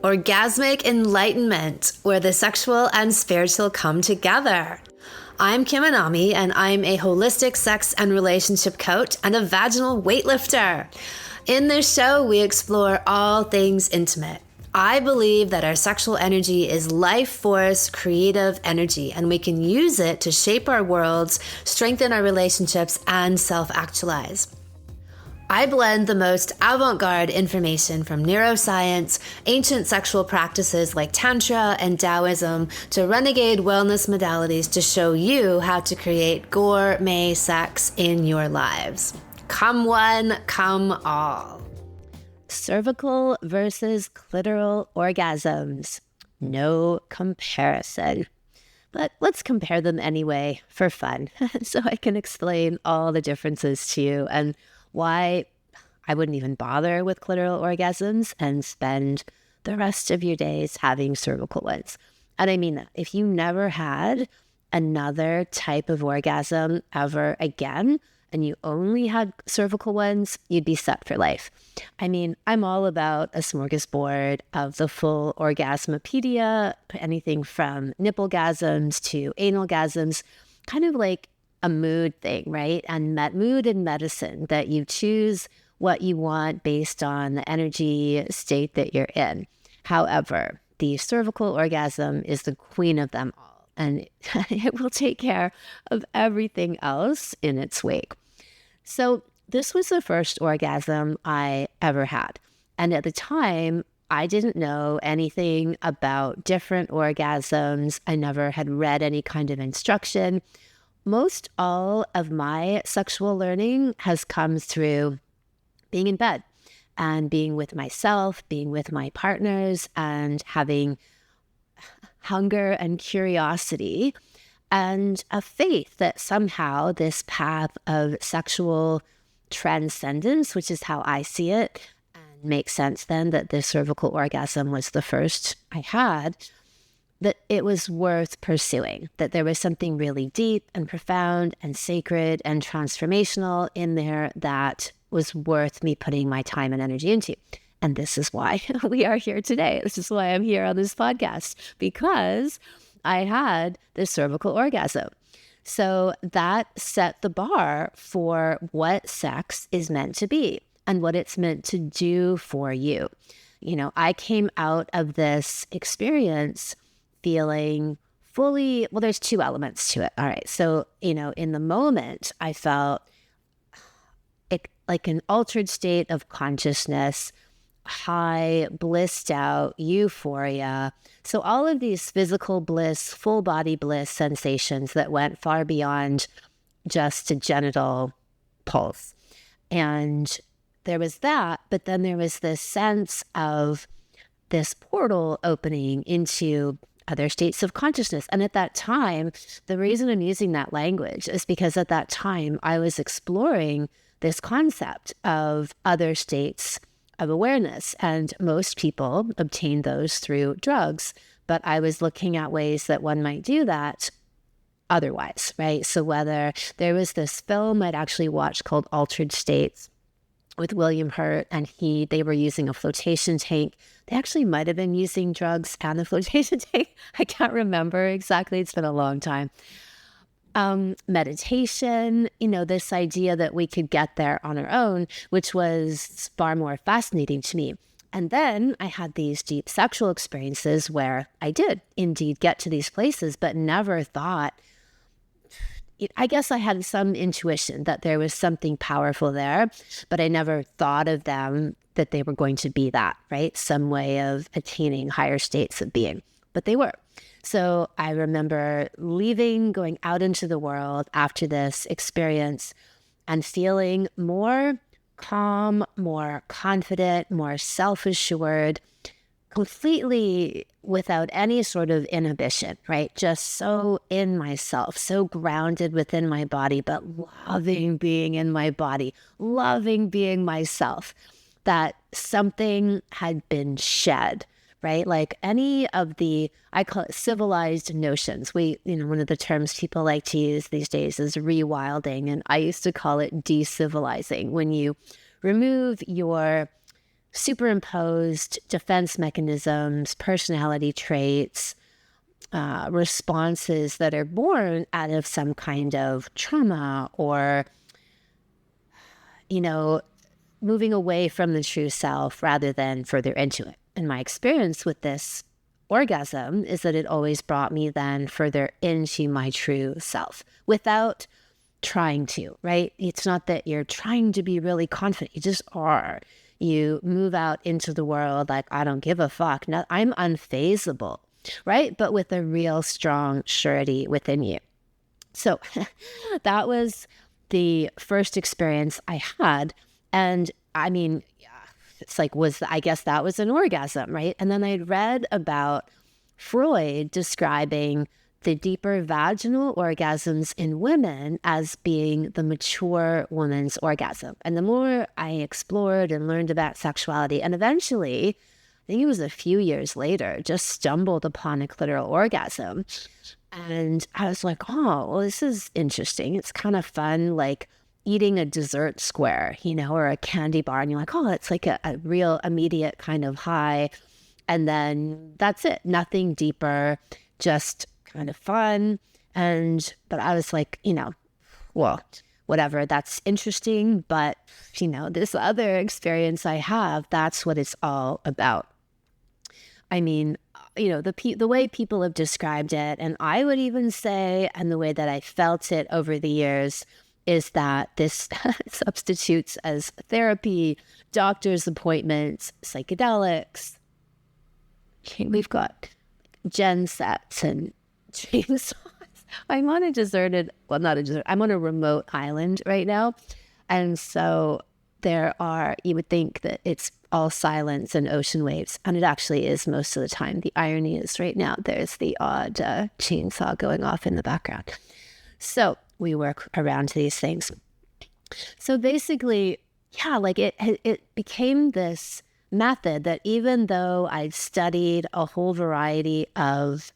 Orgasmic enlightenment, where the sexual and spiritual come together. I'm Kim Anami, and I'm a holistic sex and relationship coach and a vaginal weightlifter. In this show, we explore all things intimate. I believe that our sexual energy is life force, creative energy, and we can use it to shape our worlds, strengthen our relationships, and self-actualize. I blend the most avant-garde information from neuroscience, ancient sexual practices like Tantra and Taoism, to renegade wellness modalities to show you how to create gourmet sex in your lives. Come one, come all. Cervical versus clitoral orgasms. No comparison. But let's compare them anyway for fun, so I can explain all the differences to you and why I wouldn't even bother with clitoral orgasms and spend the rest of your days having cervical ones. And I mean that. If you never had another type of orgasm ever again, and you only had cervical ones, you'd be set for life. I mean, I'm all about a smorgasbord of the full orgasmopedia, anything from nipplegasms to analgasms, kind of like a mood thing, right? And that mood and medicine that you choose what you want based on the energy state that you're in. However, the cervical orgasm is the queen of them all, and it will take care of everything else in its wake. So this was the first orgasm I ever had. And at the time, I didn't know anything about different orgasms. I never had read any kind of instruction. Most all of my sexual learning has come through being in bed and being with myself, being with my partners, and having hunger and curiosity and a faith that somehow this path of sexual transcendence, which is how I see it, and makes sense then that the cervical orgasm was the first I had, that it was worth pursuing, that there was something really deep and profound and sacred and transformational in there that was worth me putting my time and energy into. And this is why we are here today. This is why I'm here on this podcast, because I had the cervical orgasm. So that set the bar for what sex is meant to be and what it's meant to do for you. You know, I came out of this experience feeling fully, well, there's two elements to it. All right. So, you know, in the moment, I felt like an altered state of consciousness, high, blissed out, euphoria. So all of these physical bliss, full body bliss sensations that went far beyond just a genital pulse. And there was that, but then there was this sense of this portal opening into other states of consciousness. And at that time, the reason I'm using that language is because at that time I was exploring this concept of other states of awareness. And most people obtain those through drugs, but I was looking at ways that one might do that otherwise, right? So whether there was this film I'd actually watched called Altered States with William Hurt, and they were using a flotation tank. They actually might have been using drugs and the flotation tank. I can't remember exactly. It's been a long time. Meditation, you know, this idea that we could get there on our own, which was far more fascinating to me. And then I had these deep sexual experiences where I did indeed get to these places, but never thought, I guess I had some intuition that there was something powerful there, but I never thought of them that they were going to be that, right? Some way of attaining higher states of being, but they were. So I remember leaving, going out into the world after this experience and feeling more calm, more confident, more self-assured, completely without any sort of inhibition, right? Just so in myself, so grounded within my body, but loving being in my body, loving being myself, that something had been shed, right? Like any of the, I call it civilized notions. One of the terms people like to use these days is rewilding. And I used to call it decivilizing, when you remove your superimposed defense mechanisms, personality traits, responses that are born out of some kind of trauma or, moving away from the true self rather than further into it. And my experience with this orgasm is that it always brought me then further into my true self without trying to, right? It's not that you're trying to be really confident. You just are. You move out into the world like, I don't give a fuck. No, I'm unfazable, right? But with a real strong surety within you. So that was the first experience I had. And I mean, it's like, I guess that was an orgasm, right? And then I'd read about Freud describing the deeper vaginal orgasms in women as being the mature woman's orgasm. And the more I explored and learned about sexuality, and eventually, I think it was a few years later, just stumbled upon a clitoral orgasm. And I was like, oh, well, this is interesting. It's kind of fun, like eating a dessert square, or a candy bar. And you're like, oh, it's like a real immediate kind of high. And then that's it. Nothing deeper, just kind of fun. But I was like, well, whatever, that's interesting. But, this other experience I have, that's what it's all about. I mean, the way people have described it, and I would even say, and the way that I felt it over the years, is that this substitutes as therapy, doctor's appointments, psychedelics. We've got gen sets and chainsaws. I'm on I'm on a remote island right now. And so you would think that it's all silence and ocean waves. And it actually is most of the time. The irony is right now, there's the odd chainsaw going off in the background. So we work around these things. So basically, like it became this method that even though I'd studied a whole variety of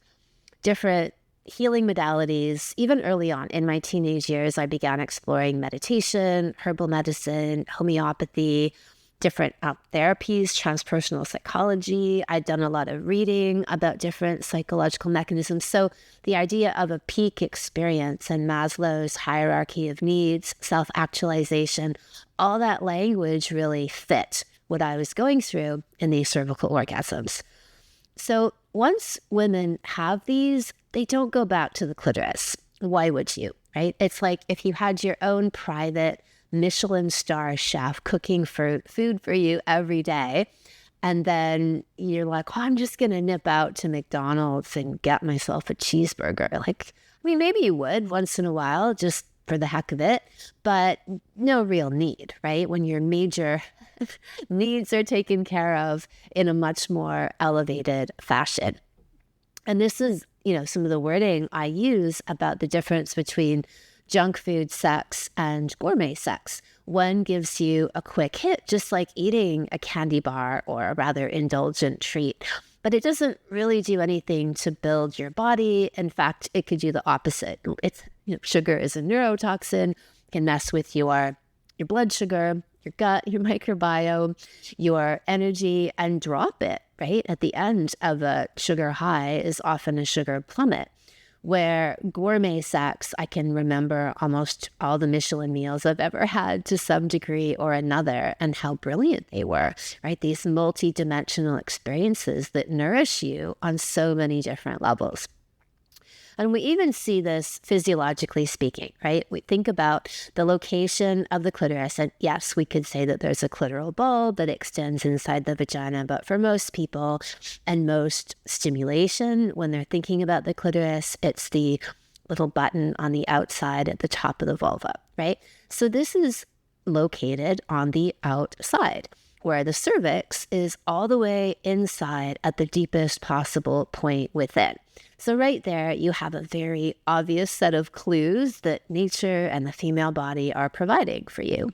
different healing modalities, even early on in my teenage years, I began exploring meditation, herbal medicine, homeopathy, different therapies, transpersonal psychology. I'd done a lot of reading about different psychological mechanisms. So the idea of a peak experience and Maslow's hierarchy of needs, self-actualization, all that language really fit what I was going through in these cervical orgasms. So once women have these, they don't go back to the clitoris. Why would you, right? It's like if you had your own private Michelin star chef cooking food for you every day, and then you're like, I'm just going to nip out to McDonald's and get myself a cheeseburger. Like, maybe you would once in a while, just for the heck of it, but no real need, right? When your major needs are taken care of in a much more elevated fashion. And this is, some of the wording I use about the difference between junk food sex and gourmet sex. One gives you a quick hit, just like eating a candy bar or a rather indulgent treat, but it doesn't really do anything to build your body. In fact, it could do the opposite. It's, sugar is a neurotoxin, can mess with your blood sugar, your gut, your microbiome, your energy, and drop it, right? At the end of a sugar high is often a sugar plummet. Where gourmet sex, I can remember almost all the Michelin meals I've ever had to some degree or another, and how brilliant they were, right? These multi-dimensional experiences that nourish you on so many different levels. And we even see this physiologically speaking, right? We think about the location of the clitoris, and yes, we could say that there's a clitoral bulb that extends inside the vagina, but for most people and most stimulation, when they're thinking about the clitoris, it's the little button on the outside at the top of the vulva, right? So this is located on the outside, where the cervix is all the way inside at the deepest possible point within. So right there, you have a very obvious set of clues that nature and the female body are providing for you.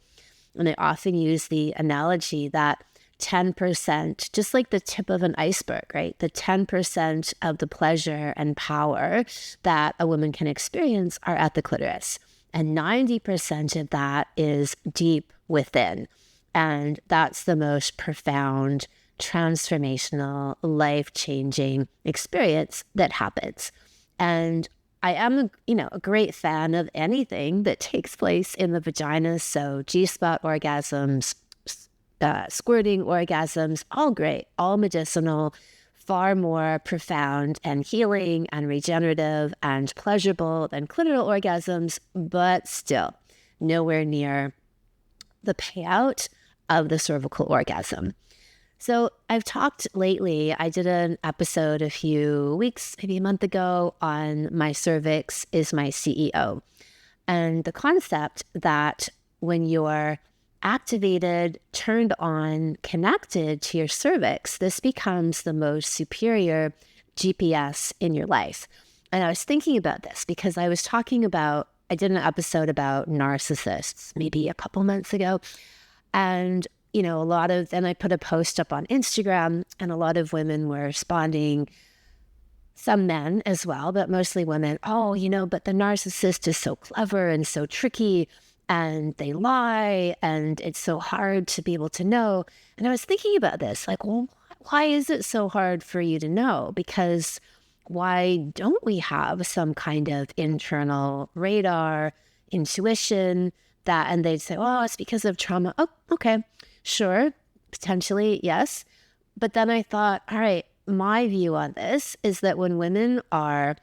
And I often use the analogy that 10%, just like the tip of an iceberg, right? The 10% of the pleasure and power that a woman can experience are at the clitoris. And 90% of that is deep within. And that's the most profound, transformational, life-changing experience that happens. And I am, a great fan of anything that takes place in the vagina. So G-spot orgasms, squirting orgasms, all great, all medicinal, far more profound and healing and regenerative and pleasurable than clitoral orgasms, but still nowhere near the payout of the cervical orgasm. So I've talked lately, I did an episode a few weeks, maybe a month ago, on my cervix is my CEO. And the concept that when you're activated, turned on, connected to your cervix, this becomes the most superior GPS in your life. And I was thinking about this because I did an episode about narcissists maybe a couple months ago. And, then I put a post up on Instagram and a lot of women were responding, some men as well, but mostly women. Oh, but the narcissist is so clever and so tricky and they lie and it's so hard to be able to know. And I was thinking about this, like, well, why is it so hard for you to know? Because why don't we have some kind of internal radar, intuition and they'd say, oh, it's because of trauma. Oh, okay, sure, potentially, yes. But then I thought, all right, my view on this is that when women are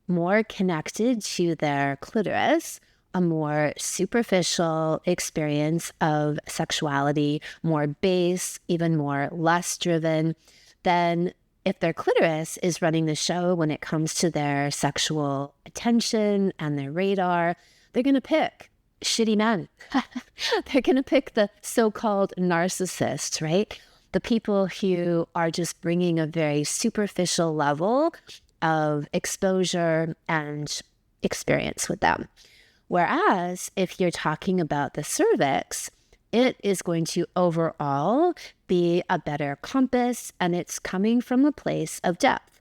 more connected to their clitoris, a more superficial experience of sexuality, more base, even more lust driven, then if their clitoris is running the show when it comes to their sexual attention and their radar, they're going to pick shitty men. They're going to pick the so-called narcissists, right? The people who are just bringing a very superficial level of exposure and experience with them. Whereas if you're talking about the cervix, it is going to overall be a better compass, and it's coming from a place of depth.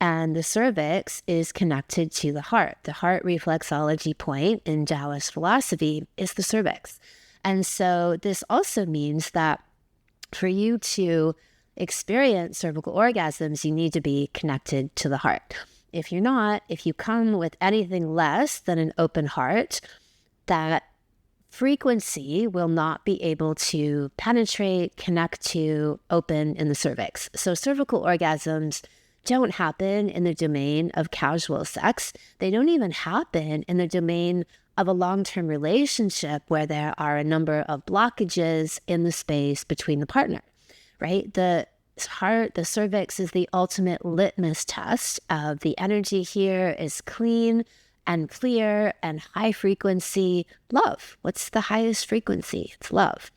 And the cervix is connected to the heart. The heart reflexology point in Taoist philosophy is the cervix. And so this also means that for you to experience cervical orgasms, you need to be connected to the heart. If you're not, if you come with anything less than an open heart, that frequency will not be able to penetrate, connect to, open in the cervix. So cervical orgasms don't happen in the domain of casual sex. They don't even happen in the domain of a long-term relationship where there are a number of blockages in the space between the partner, right? The heart, the cervix is the ultimate litmus test of the energy here is clean and clear and high frequency love. What's the highest frequency? It's love.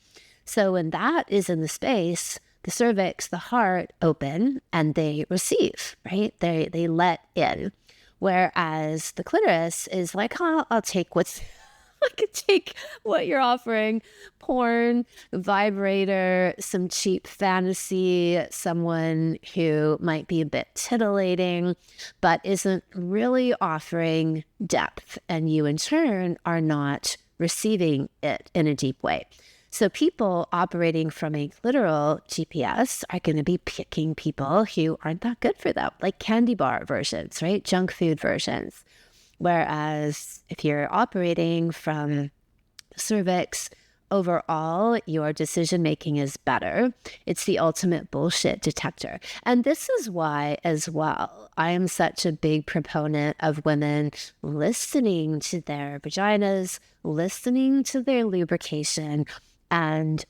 So when that is in the space, the cervix, the heart open and they receive, right? They let in. Whereas the clitoris is like, oh, I could take what you're offering, porn, vibrator, some cheap fantasy, someone who might be a bit titillating, but isn't really offering depth. And you in turn are not receiving it in a deep way. So people operating from a clitoral GPS are going to be picking people who aren't that good for them, like candy bar versions, right? Junk food versions. Whereas if you're operating from cervix, overall, your decision-making is better. It's the ultimate bullshit detector. And this is why, as well, I am such a big proponent of women listening to their vaginas, listening to their lubrication, and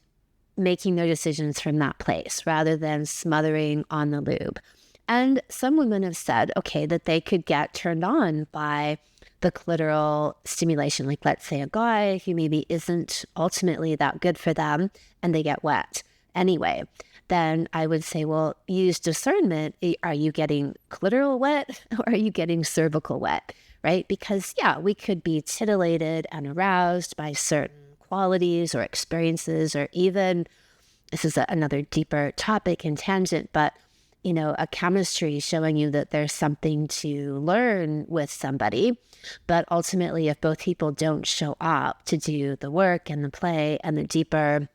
making their decisions from that place rather than smothering on the lube. And some women have said, okay, that they could get turned on by the clitoral stimulation. Like, let's say a guy who maybe isn't ultimately that good for them and they get wet anyway. Then I would say, well, use discernment. Are you getting clitoral wet or are you getting cervical wet, right? Because, yeah, we could be titillated and aroused by certain qualities or experiences, or even, this is another deeper topic and tangent, but a chemistry showing you that there's something to learn with somebody. But ultimately, if both people don't show up to do the work and the play and the deeper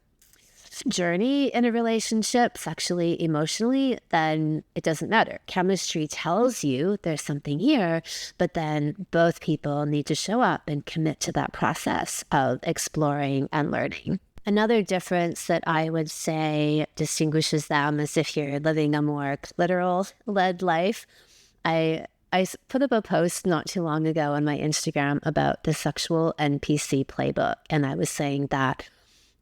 journey in a relationship, sexually, emotionally, then it doesn't matter. Chemistry tells you there's something here, but then both people need to show up and commit to that process of exploring and learning. Another difference that I would say distinguishes them is if you're living a more clitoral-led life. I put up a post not too long ago on my Instagram about the sexual NPC playbook, and I was saying that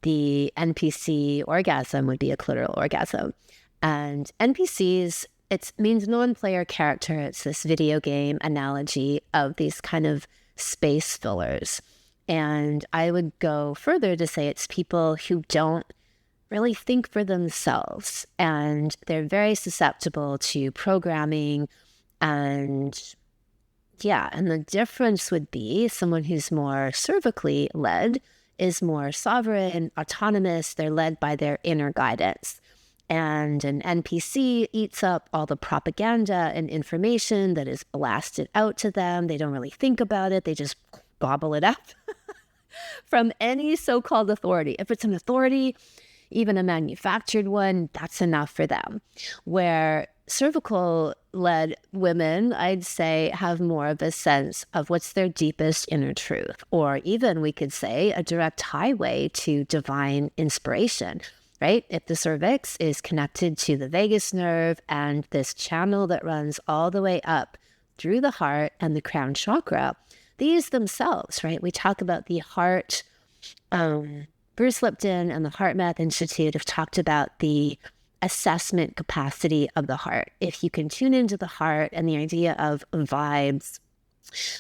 the NPC orgasm would be a clitoral orgasm. And NPCs, it means non-player character. It's this video game analogy of these kind of space fillers. And I would go further to say it's people who don't really think for themselves, and they're very susceptible to programming. And the difference would be someone who's more cervically led is more sovereign, autonomous. They're led by their inner guidance. And an NPC eats up all the propaganda and information that is blasted out to them. They don't really think about it. They just gobble it up from any so-called authority. If it's an authority, even a manufactured one, that's enough for them. Where cervical-led women, I'd say, have more of a sense of what's their deepest inner truth, or even we could say a direct highway to divine inspiration, right? If the cervix is connected to the vagus nerve and this channel that runs all the way up through the heart and the crown chakra, these themselves, right? We talk about the heart. Bruce Lipton and the Heart Math Institute have talked about the assessment capacity of the heart. If you can tune into the heart and the idea of vibes,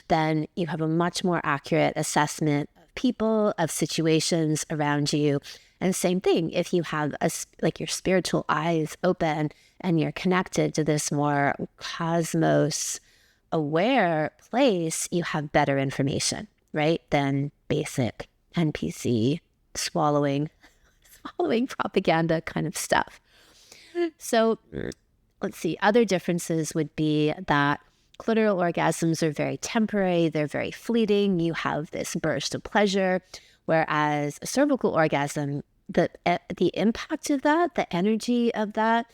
then you have a much more accurate assessment of people, of situations around you. And same thing, if you have your spiritual eyes open and you're connected to this more cosmos aware place, you have better information, right? Than basic NPC swallowing propaganda kind of stuff. So let's see, other differences would be that clitoral orgasms are very temporary, they're very fleeting, you have this burst of pleasure, whereas a cervical orgasm, the impact of that, the energy of that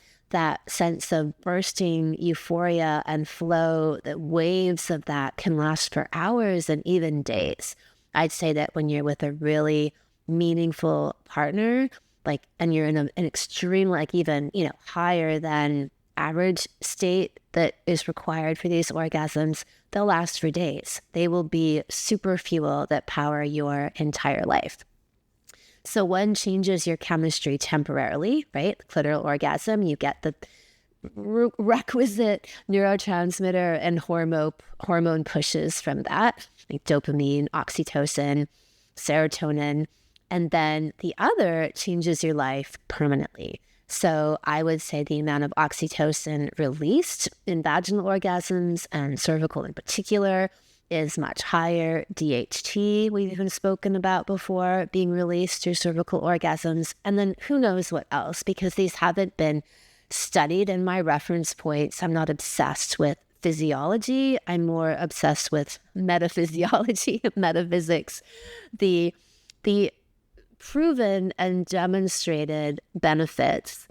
sense of bursting euphoria and flow, the waves of that can last for hours and even days. I'd say that when you're with a really meaningful partner, and you're in an extreme, even, higher than average state that is required for these orgasms, they'll last for days. They will be super fuel that power your entire life. So one changes your chemistry temporarily, right? Clitoral orgasm, you get the requisite neurotransmitter and hormone pushes from that, like dopamine, oxytocin, serotonin. And then the other changes your life permanently. So I would say the amount of oxytocin released in vaginal orgasms and cervical in particular is much higher. DHT, we've even spoken about before, being released through cervical orgasms. And then who knows what else, because these haven't been studied in my reference points. I'm not obsessed with physiology. I'm more obsessed with metaphysiology, metaphysics, the proven and demonstrated benefits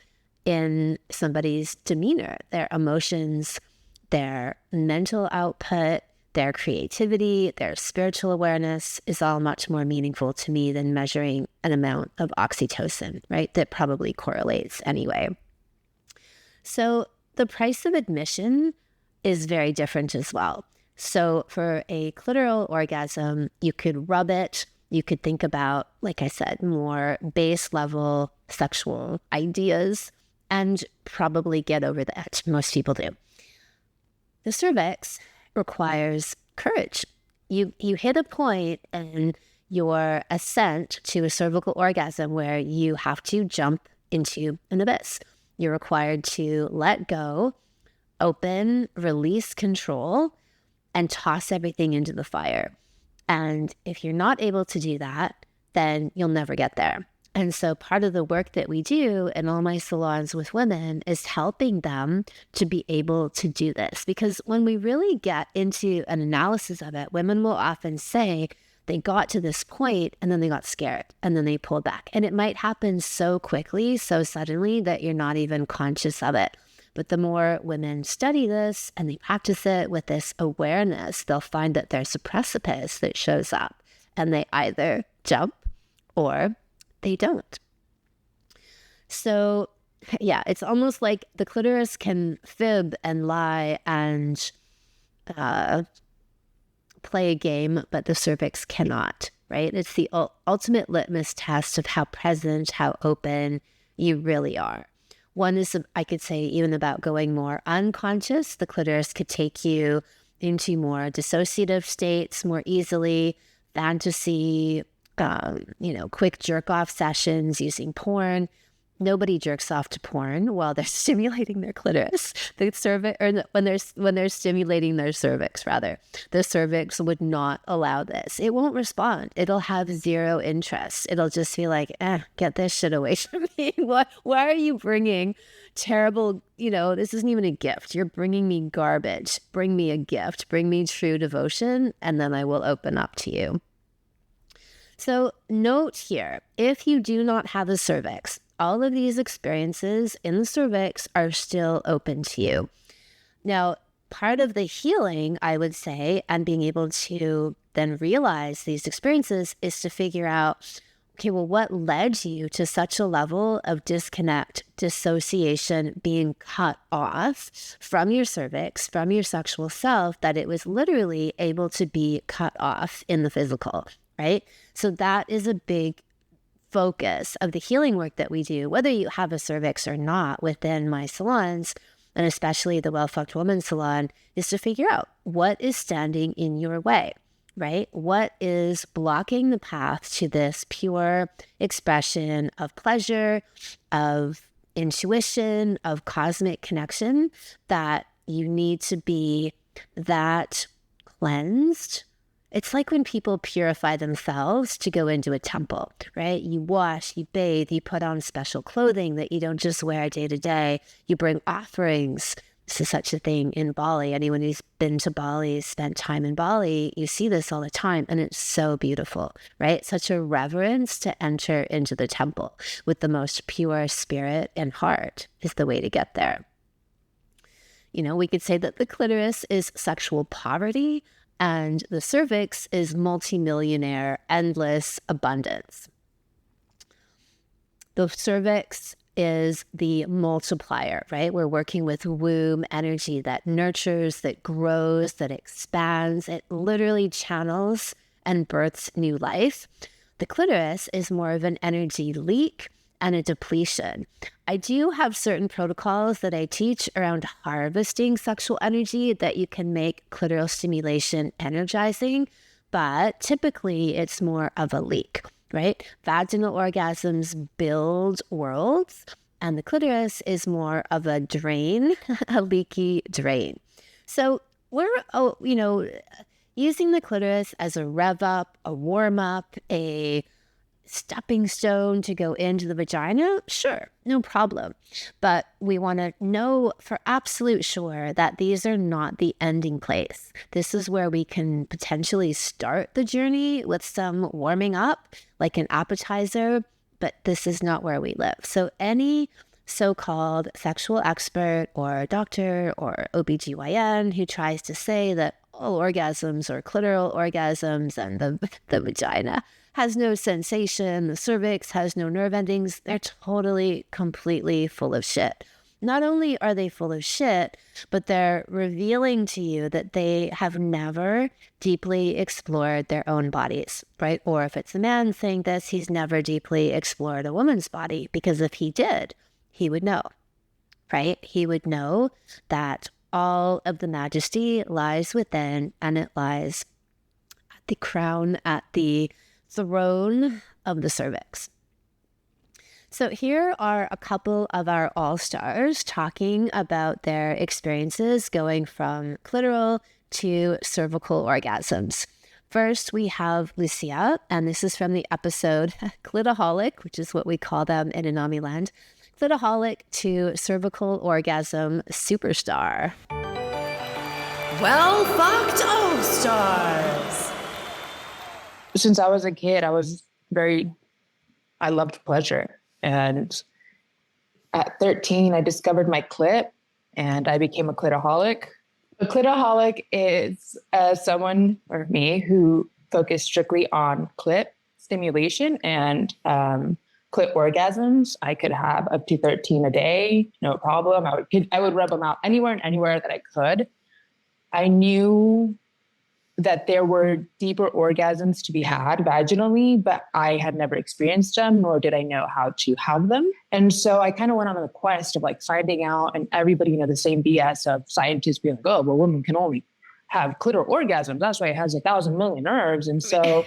in somebody's demeanor, their emotions, their mental output, their creativity, their spiritual awareness is all much more meaningful to me than measuring an amount of oxytocin, right? That probably correlates anyway. So the price of admission is very different as well. So for a clitoral orgasm, you could rub it. You could think about, like I said, more base level sexual ideas and probably get over the edge. Most people do. The cervix requires courage. You hit a point in your ascent to a cervical orgasm where you have to jump into an abyss. You're required to let go, open, release control, and toss everything into the fire. And if you're not able to do that, then you'll never get there. And so part of the work that we do in all my salons with women is helping them to be able to do this. Because when we really get into an analysis of it, women will often say they got to this point and then they got scared and then they pulled back. And it might happen so quickly, so suddenly that you're not even conscious of it. But the more women study this and they practice it with this awareness, they'll find that there's a precipice that shows up and they either jump or they don't. So yeah, it's almost like the clitoris can fib and lie and play a game, but the cervix cannot, right? It's the ultimate litmus test of how present, how open you really are. One is, I could say, even about going more unconscious. The clitoris could take you into more dissociative states more easily, fantasy, quick jerk-off sessions using porn. Nobody jerks off to porn while they're stimulating their clitoris. The cervix, or when they're stimulating their cervix, rather, the cervix would not allow this. It won't respond. It'll have zero interest. It'll just be like, get this shit away from me. Why are you bringing terrible? This isn't even a gift. You're bringing me garbage. Bring me a gift. Bring me true devotion, and then I will open up to you. So note here, if you do not have a cervix, all of these experiences in the cervix are still open to you. Now, part of the healing, I would say, and being able to then realize these experiences is to figure out, okay, well, what led you to such a level of disconnect, dissociation, being cut off from your cervix, from your sexual self, that it was literally able to be cut off in the physical, right? So that is a big focus of the healing work that we do, whether you have a cervix or not, within my salons, and especially the Well-Fucked Woman Salon, is to figure out what is standing in your way, right? What is blocking the path to this pure expression of pleasure, of intuition, of cosmic connection, that you need to be that cleansed. It's like when people purify themselves to go into a temple, right? You wash, you bathe, you put on special clothing that you don't just wear day to day. You bring offerings. This is such a thing in Bali. Anyone who's been to Bali, spent time in Bali, you see this all the time, and it's so beautiful, right? Such a reverence to enter into the temple with the most pure spirit and heart is the way to get there. We could say that the clitoris is sexual poverty, and the cervix is multimillionaire, endless abundance. The cervix is the multiplier, right? We're working with womb energy that nurtures, that grows, that expands. It literally channels and births new life. The clitoris is more of an energy leak and a depletion. I do have certain protocols that I teach around harvesting sexual energy that you can make clitoral stimulation energizing, but typically it's more of a leak, right? Vaginal orgasms build worlds, and the clitoris is more of a drain, a leaky drain. So we're, using the clitoris as a rev up, a warm up, a stepping stone to go into the vagina, sure, no problem. But we want to know for absolute sure that these are not the ending place. This is where we can potentially start the journey with some warming up, like an appetizer, but this is not where we live. So any so-called sexual expert or doctor or OBGYN who tries to say that all orgasms are clitoral orgasms and the vagina has no sensation, the cervix has no nerve endings, they're totally, completely full of shit. Not only are they full of shit, but they're revealing to you that they have never deeply explored their own bodies, right? Or if it's a man saying this, he's never deeply explored a woman's body, because if he did, he would know, right? He would know that all of the majesty lies within, and it lies at the crown, at the throne of the cervix. So here are a couple of our all-stars talking about their experiences going from clitoral to cervical orgasms. First, we have Lucia, and this is from the episode Clitaholic, which is what we call them in Anami Land. Clitaholic to cervical orgasm superstar. Well-fucked all-stars. since I was a kid, I loved pleasure. And at 13, I discovered my clit and I became a clitoholic. A clitoholic is someone or me who focused strictly on clit stimulation and clit orgasms. I could have up to 13 a day, no problem. I would rub them out anywhere and anywhere that I could. I knew that there were deeper orgasms to be had vaginally, but I had never experienced them, nor did I know how to have them. And so I kind of went on a quest of like finding out, and everybody, the same BS of scientists being like, oh, well, women can only have clitoral orgasms. That's why it has 1,000 million nerves. And so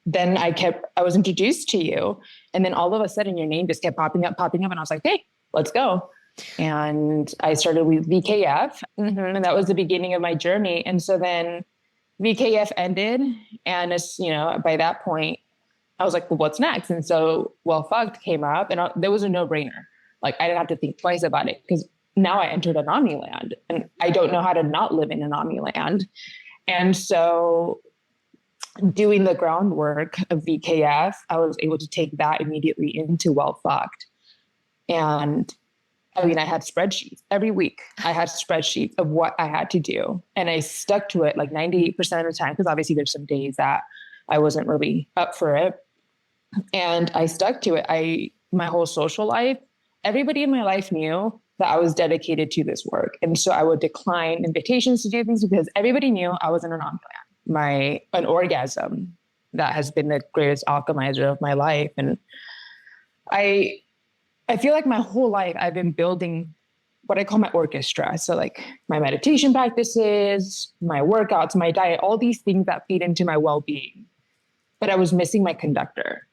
then I was introduced to you. And then all of a sudden your name just kept popping up. And I was like, hey, let's go. And I started with VKF. And that was the beginning of my journey. And so then VKF ended. And by that point, I was like, well, what's next? And so Well Fucked came up, and there was a no-brainer. Like, I didn't have to think twice about it, because now I entered a Omni land, and I don't know how to not live in an Omni land. And so doing the groundwork of VKF, I was able to take that immediately into Well Fucked. And I had spreadsheets every week. I had spreadsheets of what I had to do. And I stuck to it like 98% of the time, because obviously there's some days that I wasn't really up for it. And I stuck to it. My whole social life, everybody in my life knew that I was dedicated to this work. And so I would decline invitations to do things because everybody knew I was in an on-plan. An orgasm that has been the greatest alchemizer of my life. And I feel like my whole life I've been building what I call my orchestra. So like my meditation practices, my workouts, my diet, all these things that feed into my well-being. But I was missing my conductor.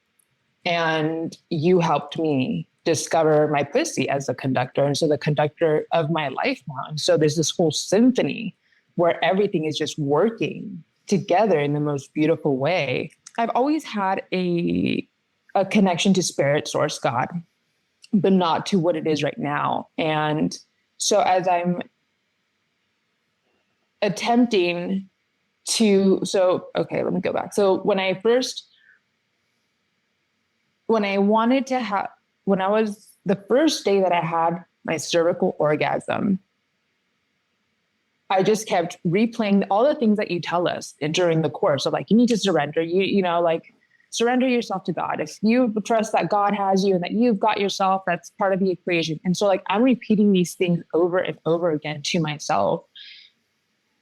And you helped me discover my pussy as a conductor. And so the conductor of my life now. And so there's this whole symphony where everything is just working together in the most beautiful way. I've always had a connection to spirit, source, God, but not to what it is right now. And so as I'm attempting to, okay, let me go back. So when I was the first day that I had my cervical orgasm, I just kept replaying all the things that you tell us during the course of like, you need to surrender, surrender yourself to God. If you trust that God has you and that you've got yourself, that's part of the equation. And so like, I'm repeating these things over and over again to myself.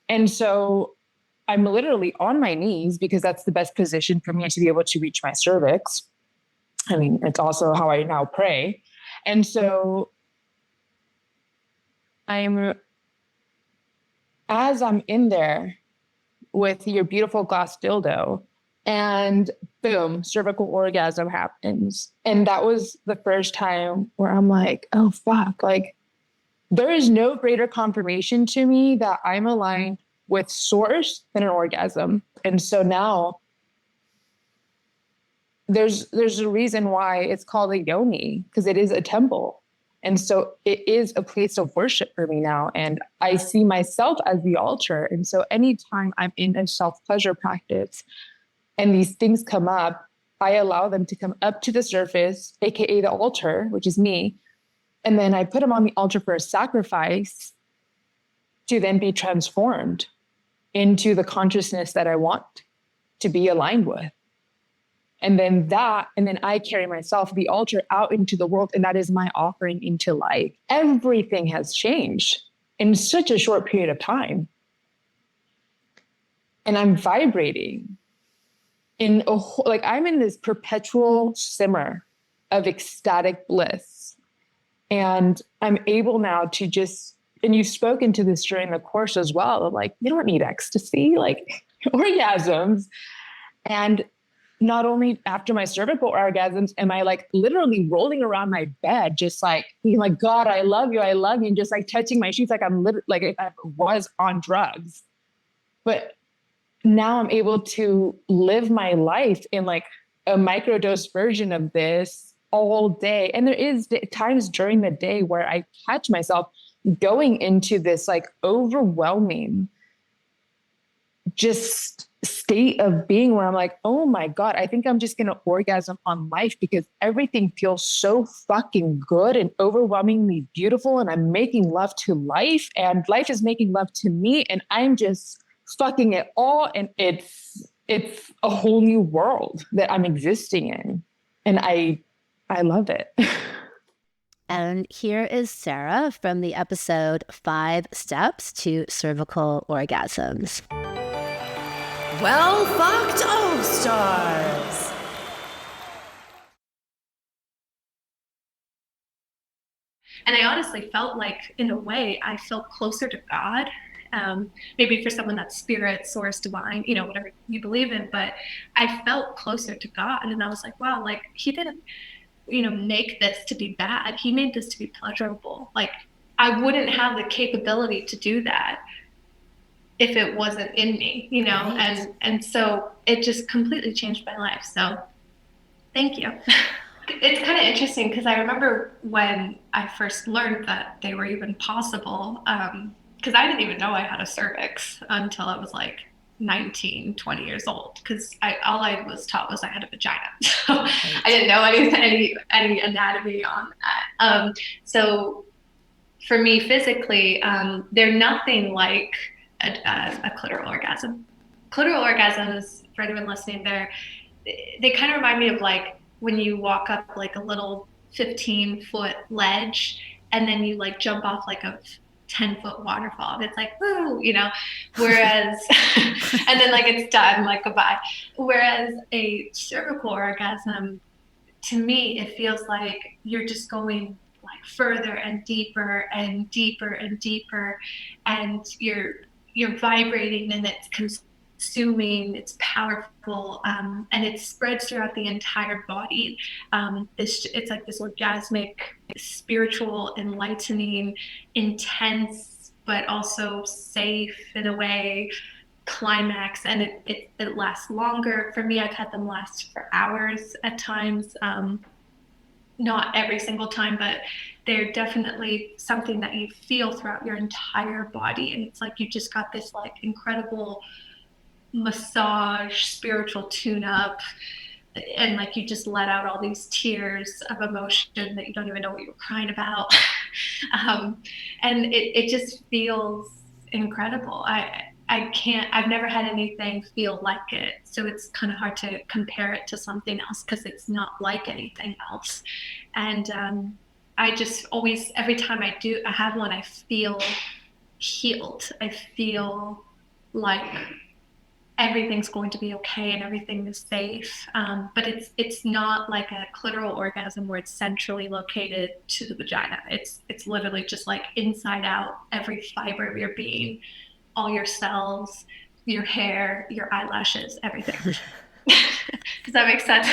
And so I'm literally on my knees because that's the best position for me to be able to reach my cervix. It's also how I now pray. And so as I'm in there with your beautiful glass dildo, and boom, cervical orgasm happens. And that was the first time where I'm like, oh, fuck. Like, there is no greater confirmation to me that I'm aligned with source than an orgasm. And so now there's a reason why it's called a yoni, because it is a temple. And so it is a place of worship for me now. And I see myself as the altar. And so anytime I'm in a self-pleasure practice and these things come up, I allow them to come up to the surface, AKA the altar, which is me. And then I put them on the altar for a sacrifice to then be transformed into the consciousness that I want to be aligned with. And then I carry myself, the altar, out into the world. And that is my offering into life. Everything has changed in such a short period of time. And I'm vibrating I'm in this perpetual simmer of ecstatic bliss. And I'm able now to and you've spoken to this during the course as well, of like, you don't need ecstasy, like orgasms. And not only after my cervical orgasms am I like literally rolling around my bed, just like being like, God, I love you, and just like touching my sheets like I'm like if I was on drugs. But now I'm able to live my life in like a microdose version of this all day. And there is times during the day where I catch myself going into this like overwhelming, just state of being where I'm like, oh my God, I think I'm just going to orgasm on life because everything feels so fucking good and overwhelmingly beautiful. And I'm making love to life and life is making love to me. And I'm just fucking it all. And it's a whole new world that I'm existing in. And I love it. And here is Sarah from the episode 5 Steps to Cervical Orgasms. Well fucked all stars. And I honestly felt like, in a way, I felt closer to God. Maybe for someone that's spirit, source, divine, whatever you believe in, but I felt closer to God. And I was like, wow, like he didn't, make this to be bad. He made this to be pleasurable. Like I wouldn't have the capability to do that if it wasn't in me, right. And so it just completely changed my life. So thank you. It's kind of interesting because I remember when I first learned that they were even possible, because I didn't even know I had a cervix until I was like 19, 20 years old, because all I was taught was I had a vagina. So I didn't know any anatomy on that. So for me physically, they're nothing like a clitoral orgasm. Clitoral orgasms, for anyone listening, they kind of remind me of like when you walk up like a little 15-foot ledge and then you like jump off like a 10-foot waterfall and it's like, woo, whereas, and then like it's done, like goodbye. Whereas a cervical orgasm, to me, it feels like you're just going like further and deeper and deeper and deeper, and you're vibrating and it's consuming, it's powerful, and it spreads throughout the entire body. It's like this orgasmic, spiritual, enlightening, intense, but also safe in a way climax, and it lasts longer. For me, I've had them last for hours at times. Not every single time, but they're definitely something that you feel throughout your entire body. And it's like you just got this like incredible massage, spiritual tune-up, and like you just let out all these tears of emotion that you don't even know what you were crying about. And it just feels incredible. I've never had anything feel like it. So it's kind of hard to compare it to something else because it's not like anything else. And I just always, every time I have one, I feel healed. I feel like everything's going to be okay and everything is safe. But it's not like a clitoral orgasm where it's centrally located to the vagina. It's literally just like inside out, every fiber of your being, all your cells, your hair, your eyelashes, everything. Does that make sense?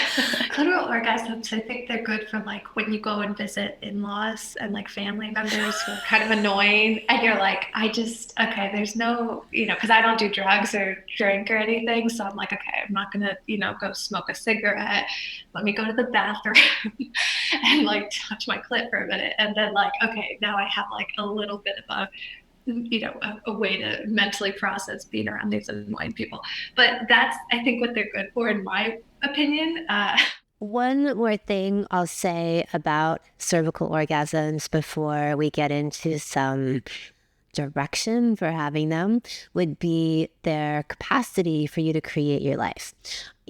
Clitoral orgasms, I think they're good for like when you go and visit in-laws and like family members who are kind of annoying, and you're like, okay, there's no, because I don't do drugs or drink or anything. So I'm like, okay, I'm not going to, go smoke a cigarette. Let me go to the bathroom and like touch my clit for a minute. And then like, okay, now I have like a little bit of a way to mentally process being around these annoying people. But that's, I think, what they're good for, in my opinion. One more thing I'll say about cervical orgasms before we get into some direction for having them would be their capacity for you to create your life.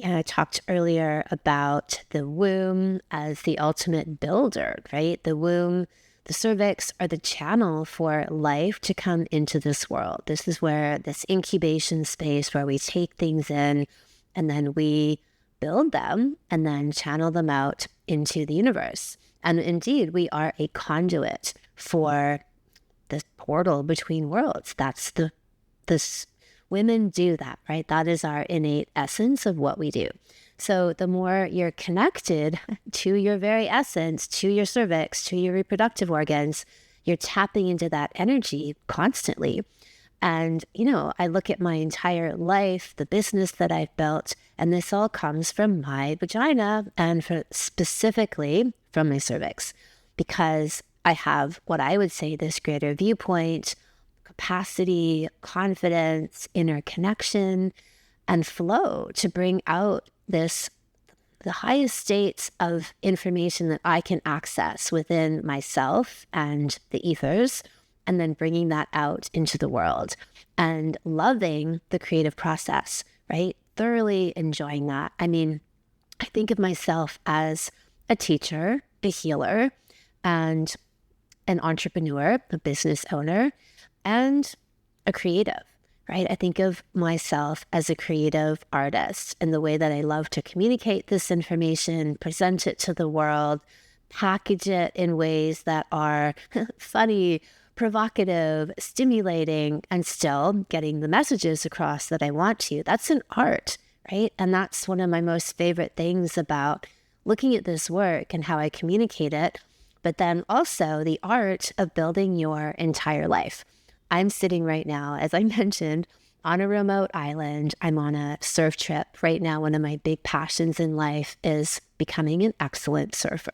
And I talked earlier about the womb as the ultimate builder, right? The womb, the cervix are the channel for life to come into this world. This is where this incubation space where we take things in and then we build them and then channel them out into the universe. And indeed, we are a conduit for this portal between worlds. That's this women do that, right? That is our innate essence of what we do. So the more you're connected to your very essence, to your cervix, to your reproductive organs, you're tapping into that energy constantly. And, I look at my entire life, the business that I've built, and this all comes from my vagina and specifically from my cervix, because I have what I would say this greater viewpoint, capacity, confidence, inner connection, and flow to bring out the highest states of information that I can access within myself and the ethers, and then bringing that out into the world and loving the creative process, right? Thoroughly enjoying that. I mean, I think of myself as a teacher, a healer, and an entrepreneur, a business owner, and a creative, right? I think of myself as a creative artist and the way that I love to communicate this information, present it to the world, package it in ways that are funny, provocative, stimulating, and still getting the messages across that I want to. That's an art, right? And that's one of my most favorite things about looking at this work and how I communicate it, but then also the art of building your entire life. I'm sitting right now, as I mentioned, on a remote island. I'm on a surf trip right now. One of my big passions in life is becoming an excellent surfer,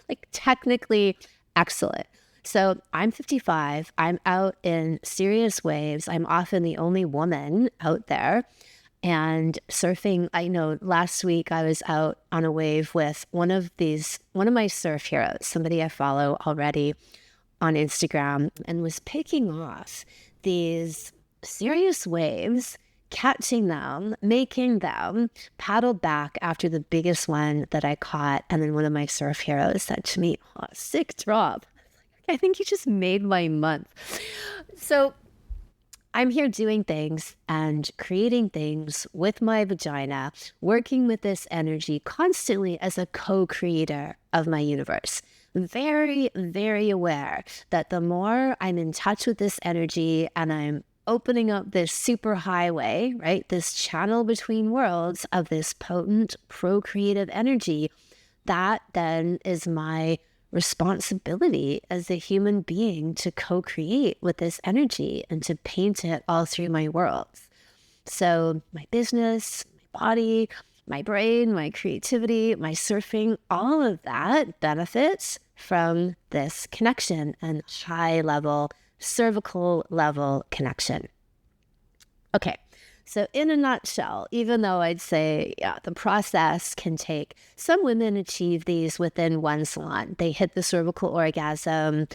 like technically excellent. So I'm 55. I'm out in serious waves. I'm often the only woman out there. And surfing, I know last week I was out on a wave with one of my surf heroes, somebody I follow already on Instagram, and was picking off these serious waves, catching them, making them paddle back after the biggest one that I caught. And then one of my surf heroes said to me, "Oh, sick drop. I think you just made my month." So I'm here doing things and creating things with my vagina, working with this energy constantly as a co-creator of my universe. Very, very aware that the more I'm in touch with this energy and I'm opening up this super highway, right, this channel between worlds of this potent procreative energy, that then is my responsibility as a human being to co-create with this energy and to paint it all through my worlds. So my business, my body, my brain, my creativity, my surfing, all of that benefits from this connection and high level, cervical level connection. Okay. So in a nutshell, even though I'd say, the process can take, some women achieve these within one salon. They hit the cervical orgasm,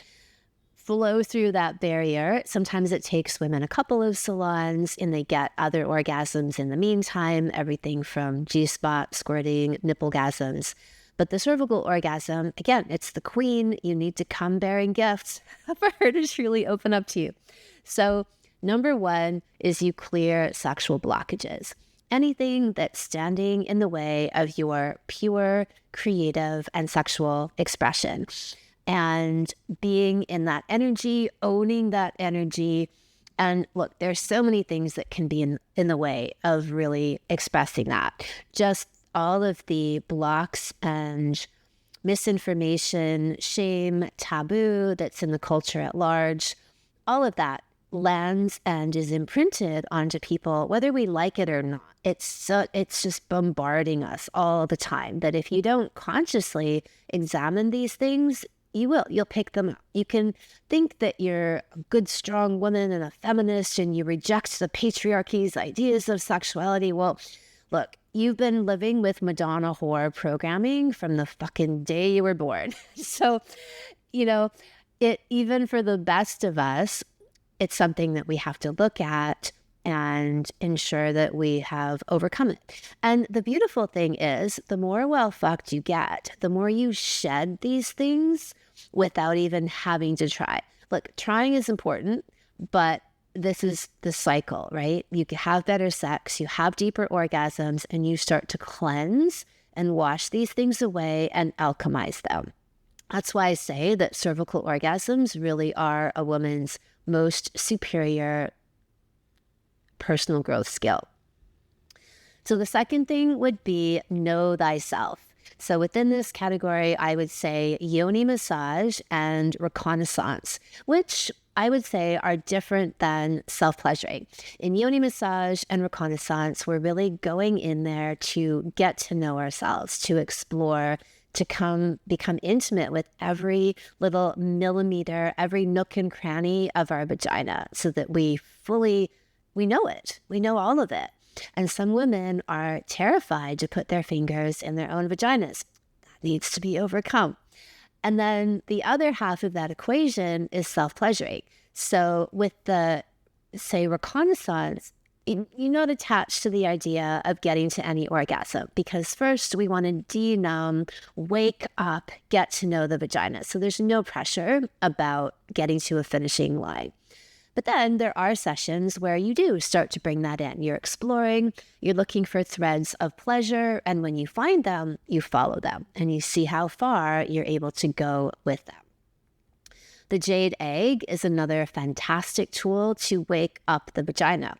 flow through that barrier. Sometimes it takes women a couple of salons and they get other orgasms in the meantime, everything from G-spot, squirting, nipple-gasms. But the cervical orgasm, again, it's the queen. You need to come bearing gifts for her to truly open up to you. So number one is you clear sexual blockages. Anything that's standing in the way of your pure, creative, and sexual expression. And being in that energy, owning that energy. And look, there's so many things that can be in the way of really expressing that. Just all of the blocks and misinformation, shame, taboo that's in the culture at large, all of that lands and is imprinted onto people, whether we like it or not. It's just bombarding us all the time that if you don't consciously examine these things, you'll pick them up. You can think that you're a good, strong woman and a feminist and you reject the patriarchy's ideas of sexuality. Well, look, you've been living with Madonna whore programming from the fucking day you were born. So, even for the best of us, it's something that we have to look at and ensure that we have overcome it. And the beautiful thing is, the more well-fucked you get, the more you shed these things without even having to try. Look, trying is important, but this is the cycle, right? You can have better sex, you have deeper orgasms, and you start to cleanse and wash these things away and alchemize them. That's why I say that cervical orgasms really are a woman's most superior personal growth skill. So the second thing would be know thyself. So within this category, I would say yoni massage and reconnaissance, which I would say are different than self-pleasuring. In yoni massage and reconnaissance, we're really going in there to get to know ourselves, to explore, to become intimate with every little millimeter, every nook and cranny of our vagina so that we know it. We know all of it. And some women are terrified to put their fingers in their own vaginas. That needs to be overcome. And then the other half of that equation is self-pleasuring. So with the, say, reconnaissance, you're not attached to the idea of getting to any orgasm, because first we want to denumb, wake up, get to know the vagina. So there's no pressure about getting to a finishing line. But then there are sessions where you do start to bring that in. You're exploring, you're looking for threads of pleasure, and when you find them, you follow them, and you see how far you're able to go with them. The jade egg is another fantastic tool to wake up the vagina.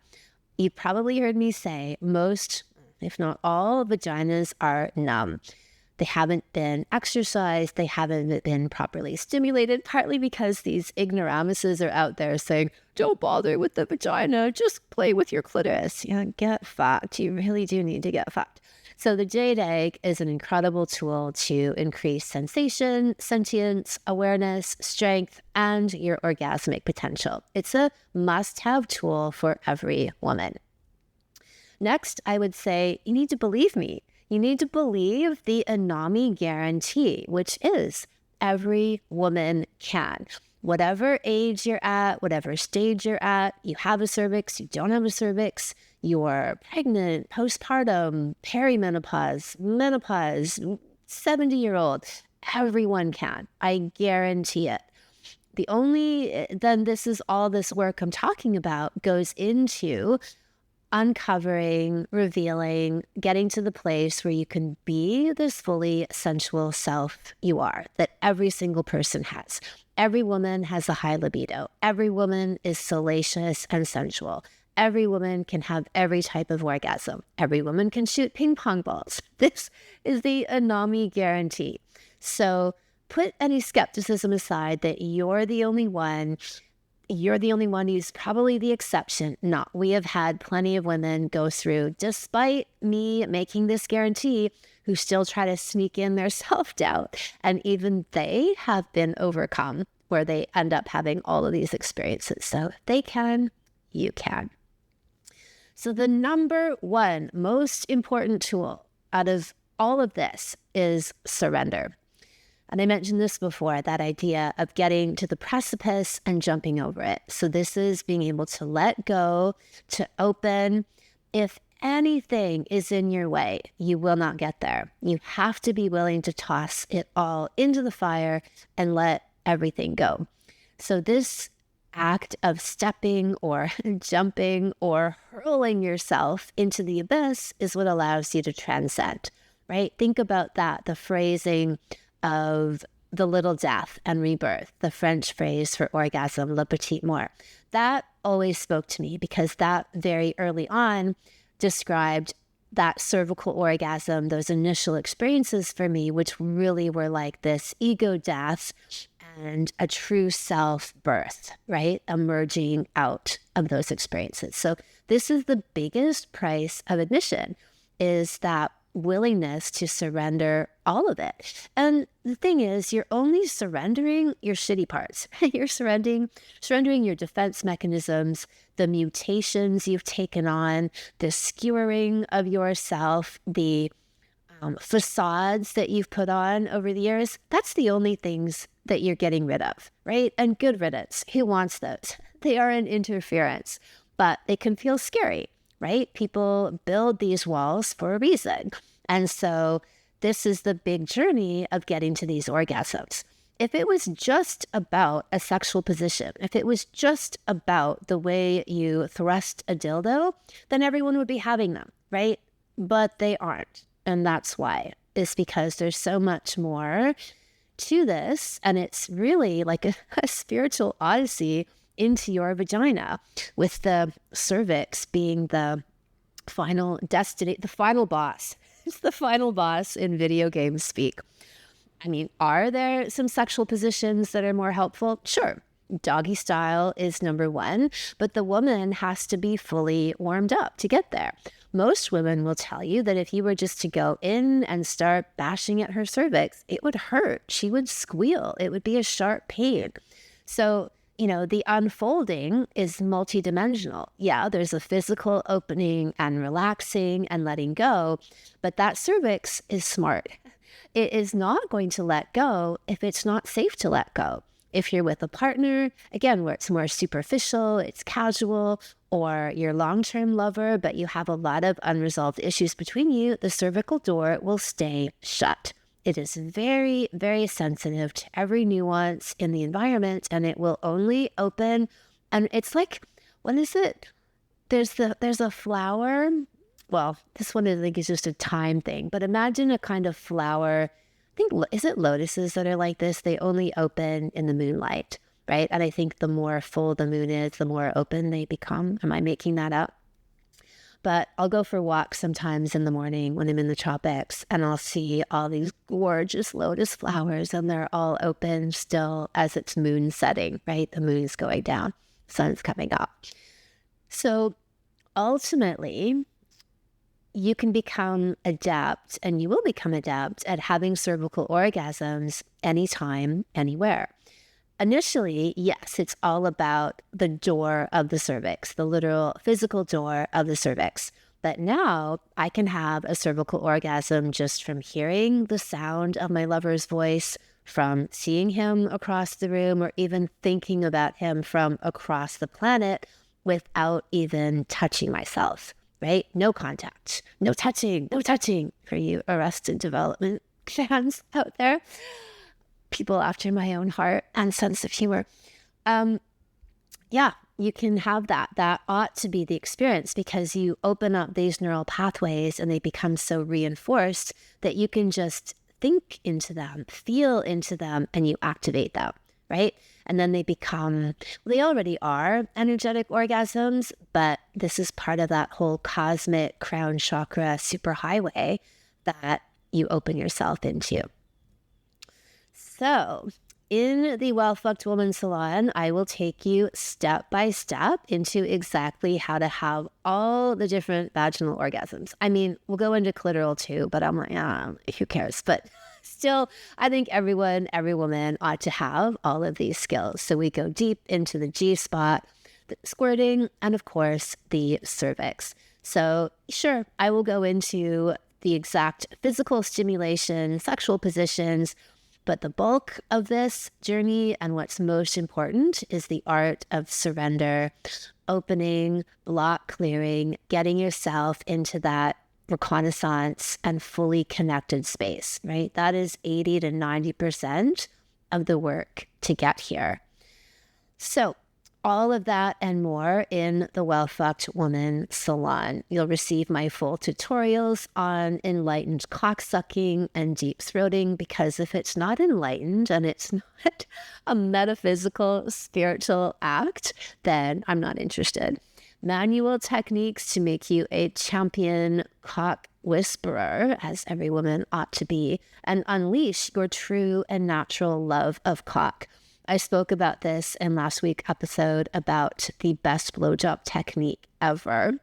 You've probably heard me say most, if not all, vaginas are numb. They haven't been exercised, they haven't been properly stimulated, partly because these ignoramuses are out there saying, don't bother with the vagina, just play with your clitoris. Get fucked. You really do need to get fucked. So the jade egg is an incredible tool to increase sensation, sentience, awareness, strength, and your orgasmic potential. It's a must-have tool for every woman. Next, I would say you need to believe me. You need to believe the Anami guarantee, which is every woman can. Whatever age you're at, whatever stage you're at, you have a cervix, you don't have a cervix, you're pregnant, postpartum, perimenopause, menopause, 70-year-old, everyone can. I guarantee it. Then this is all this work I'm talking about goes into uncovering, revealing, getting to the place where you can be this fully sensual self you are, that every single person has. Every woman has a high libido. Every woman is salacious and sensual. Every woman can have every type of orgasm. Every woman can shoot ping pong balls. This is the Anami guarantee. So put any skepticism aside that you're the only one who's probably the exception. No, we have had plenty of women go through, despite me making this guarantee, who still try to sneak in their self-doubt. And even they have been overcome, where they end up having all of these experiences. So if they can, you can. So the number one most important tool out of all of this is surrender. And I mentioned this before, that idea of getting to the precipice and jumping over it. So this is being able to let go, to open. If anything is in your way, you will not get there. You have to be willing to toss it all into the fire and let everything go. So this act of stepping or jumping or hurling yourself into the abyss is what allows you to transcend, right? Think about that, the phrasing of the little death and rebirth, the French phrase for orgasm, le petit mort. That always spoke to me because that very early on described that cervical orgasm, those initial experiences for me, which really were like this ego death and a true self birth, right? Emerging out of those experiences. So this is the biggest price of admission, is that willingness to surrender all of it. And the thing is, you're only surrendering your shitty parts. You're surrendering your defense mechanisms, the mutations you've taken on, the skewering of yourself, the facades that you've put on over the years. That's the only things that you're getting rid of, right? And good riddance. Who wants those? They are an interference, but they can feel scary, right? People build these walls for a reason. And so this is the big journey of getting to these orgasms. If it was just about a sexual position, if it was just about the way you thrust a dildo, then everyone would be having them, right? But they aren't. And that's why. It's because there's so much more to this. And it's really like a spiritual odyssey into your vagina, with the cervix being the final destiny, the final boss. It's the final boss in video game speak. I mean, are there some sexual positions that are more helpful? Sure. Doggy style is number one, but the woman has to be fully warmed up to get there. Most women will tell you that if you were just to go in and start bashing at her cervix, it would hurt. She would squeal. It would be a sharp pain. So the unfolding is multidimensional. Yeah, there's a physical opening and relaxing and letting go, but that cervix is smart. It is not going to let go if it's not safe to let go. If you're with a partner, again, where it's more superficial, it's casual, or your long-term lover, but you have a lot of unresolved issues between you, the cervical door will stay shut. It is very, very sensitive to every nuance in the environment, and it will only open. And it's like, what is it? There's a flower. Well, this one I think is just a time thing, but imagine a kind of flower. I think, is it lotuses that are like this? They only open in the moonlight, right? And I think the more full the moon is, the more open they become. Am I making that up? But I'll go for walks sometimes in the morning when I'm in the tropics, and I'll see all these gorgeous lotus flowers, and they're all open still as it's moon setting, right? The moon's going down, sun's coming up. So ultimately, you can become adept, and you will become adept at having cervical orgasms anytime, anywhere. Initially, yes, it's all about the door of the cervix, the literal physical door of the cervix. But now I can have a cervical orgasm just from hearing the sound of my lover's voice, from seeing him across the room, or even thinking about him from across the planet without even touching myself, right? No contact, no touching for you Arrested Development fans out there. People after my own heart and sense of humor. Yeah, you can have that. That ought to be the experience, because you open up these neural pathways and they become so reinforced that you can just think into them, feel into them, and you activate them, right? And then they become, they already are energetic orgasms, but this is part of that whole cosmic crown chakra superhighway that you open yourself into. So in the Well Fucked Woman Salon, I will take you step by step into exactly how to have all the different vaginal orgasms. I mean, we'll go into clitoral too, but I'm like, who cares? But still, I think every woman ought to have all of these skills. So we go deep into the G spot, the squirting, and of course, the cervix. So sure, I will go into the exact physical stimulation, sexual positions, but the bulk of this journey and what's most important is the art of surrender, opening, block clearing, getting yourself into that reconnaissance and fully connected space, right? That is 80 to 90% of the work to get here. So all of that and more in the Well Fucked Woman Salon. You'll receive my full tutorials on enlightened cocksucking and deep throating, because if it's not enlightened and it's not a metaphysical, spiritual act, then I'm not interested. Manual techniques to make you a champion cock whisperer, as every woman ought to be, and unleash your true and natural love of cock. I spoke about this in last week's episode about the best blowjob technique ever.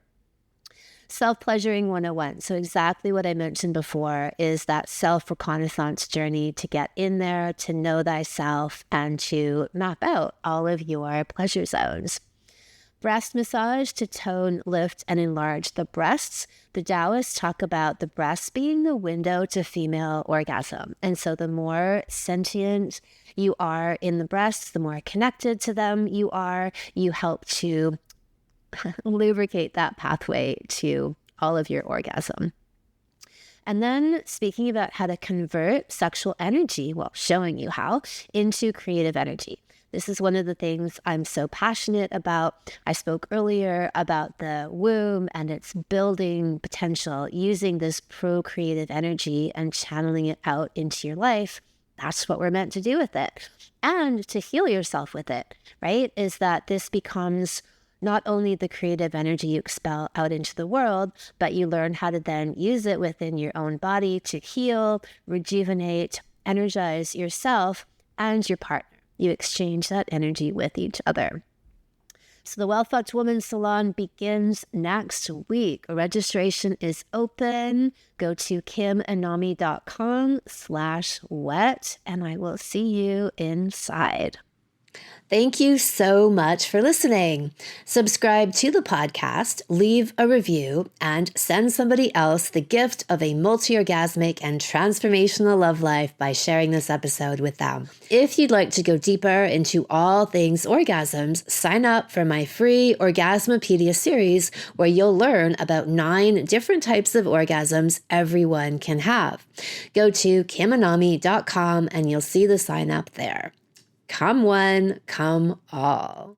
Self-pleasuring 101. So exactly what I mentioned before is that self-reconnaissance journey to get in there, to know thyself, and to map out all of your pleasure zones. Breast massage to tone, lift, and enlarge the breasts. The Taoists talk about the breasts being the window to female orgasm. And so the more sentient you are in the breasts, the more connected to them you are, you help to lubricate that pathway to all of your orgasm. And then speaking about how to convert sexual energy, well, showing you how, into creative energy. This is one of the things I'm so passionate about. I spoke earlier about the womb and its building potential, using this procreative energy and channeling it out into your life. That's what we're meant to do with it. And to heal yourself with it, right? Is that this becomes not only the creative energy you expel out into the world, but you learn how to then use it within your own body to heal, rejuvenate, energize yourself and your partner. You exchange that energy with each other. So the Well Fucked Woman Salon begins next week. Registration is open. Go to kimanami.com/wet, and I will see you inside. Thank you so much for listening. Subscribe to the podcast, leave a review, and send somebody else the gift of a multi-orgasmic and transformational love life by sharing this episode with them. If you'd like to go deeper into all things orgasms, sign up for my free Orgasmopedia series, where you'll learn about 9 different types of orgasms everyone can have. Go to kimanami.com and you'll see the sign up there. Come one, come all.